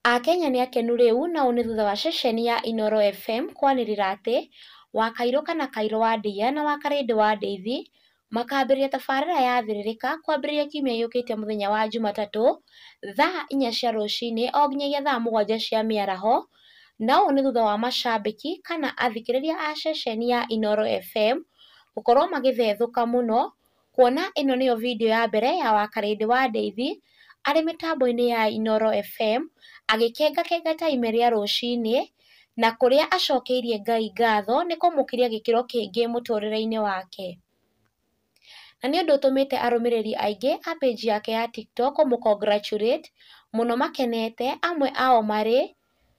Akenya nĩ akenu rĩu na ũũ nĩ thutha wa ceceni ya Inooro FM kwanĩrĩra atĩ Wakairũ kana Kairũ wa Ndeiya na Wakarĩndĩ wa Ndeithi makambĩrĩria tabarĩra ya Thĩrĩrĩka kwambĩrĩria kiumia gĩũkĩte mũthenya wa Jumatatũ thaa 4 cia rũcinĩ o nginyagia thaa 7 cia mĩaraho, na ũũ nĩ thutha wa macambĩki kana athikĩrĩria a ceceni ya Inooro FM gũkorwo magĩthethũka mũno, kuona ĩno nĩyo video ya mbere ya Wakarĩndĩ wa Ndeithi arĩ mĩtambo-inĩ ya Inooro FM agĩkengakenga ta ime rĩa rũcinĩ, na kũrĩa acokeirie Ngai ngatho nĩ kũmũkĩria gĩkĩro kĩngĩ mũtũrĩre-inĩ wake. Na nĩ ũndũ ũtũmĩte arũmĩrĩri aingĩ a page yake ya TikTok kũmũ congratulate mũno makenete, amwe ao marĩ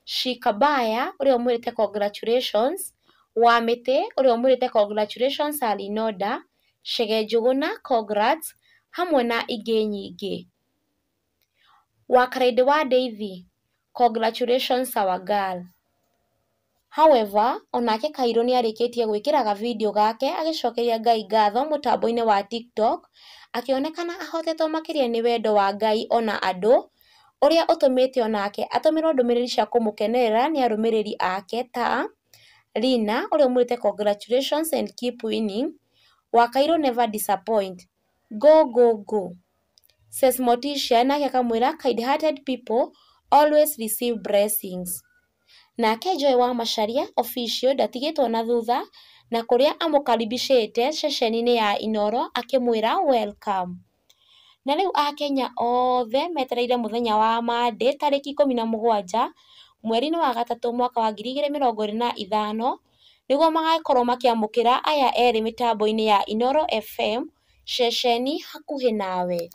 Shikabaya ũrĩa ũmwĩrĩte congratulations, Wamĩtĩ ũrĩa ũmwĩrĩte congratulations Alinoda, Chege Njũgũna congrats, hamwe na ingĩ nyingĩ. Wakarĩndĩ wa Ndeithi, congratulations our girl. However, onake Kairũ nĩ arĩkĩtie gwĩkĩra gavideo gake agĩcokeria Ngai ngatho mũtambo-inĩ wa TikTok, akĩonekana ahotetwo makĩria nĩ wendo wa Ngai ona andũ, ũrĩa ũtũmĩte onake atũmĩrwo ndũmĩrĩri cia kũmũkenerera nĩ arũmĩrĩri ake ta Lina ũrĩa ũmwĩrĩte congratulations and keep winning, Wakairũ never disappoint, go go go. Says Motisha nake akamwĩra kind-hearted people always receive blessings. Nake Joy wa Macharia official ndatigĩtwo na thutha na kũrĩa amũkaribicĩte ceceni-inĩ ya Inooro akĩmwĩra welcome. Na rĩu Akenya othe metereire mũthenya wa Monday tarĩki 17 mweri-inĩ wa gatatũ mwaka wa 2025 nĩguo magakorwo makĩamũkĩra aya erĩ mĩtambo-inĩ ya Inooro FM, ceceni hakuhĩ nawe.